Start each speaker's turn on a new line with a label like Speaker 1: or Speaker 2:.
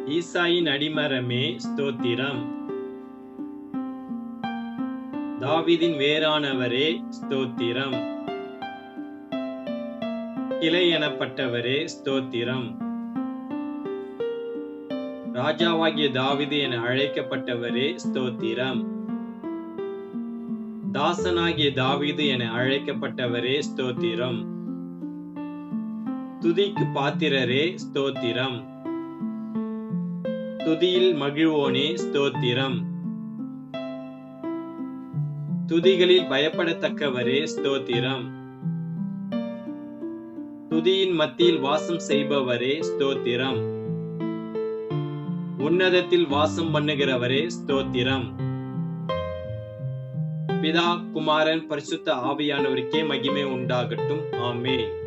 Speaker 1: ஈசாயின் அடிமரமே ஸ்தோத்திரம். தாவீதின் வேரானவரே ஸ்தோத்திரம். கிளை எனப்பட்டவரே ஸ்தோத்திரம். ராஜாவாகிய தாவீது என அழைக்கப்பட்டவரே ஸ்தோத்திரம். தாசனாகிய தாவீது என அழைக்கப்பட்டவரே ஸ்தோத்திரம். துதிக்கு பாத்திரரே ஸ்தோத்திரம். துதியில் மகிழ்வோனே ஸ்தோத்திரம். துதிகளில் பயப்படத்தக்கவரே ஸ்தோத்திரம். துதியின் மத்தியில் வாசம் செய்பவரே ஸ்தோத்திரம். உன்னதத்தில் வாசம் பண்ணுகிறவரே ஸ்தோத்திரம். பிதா, குமாரன், பரிசுத்த ஆவியானவருக்கே மகிமை உண்டாகட்டும். ஆமென்.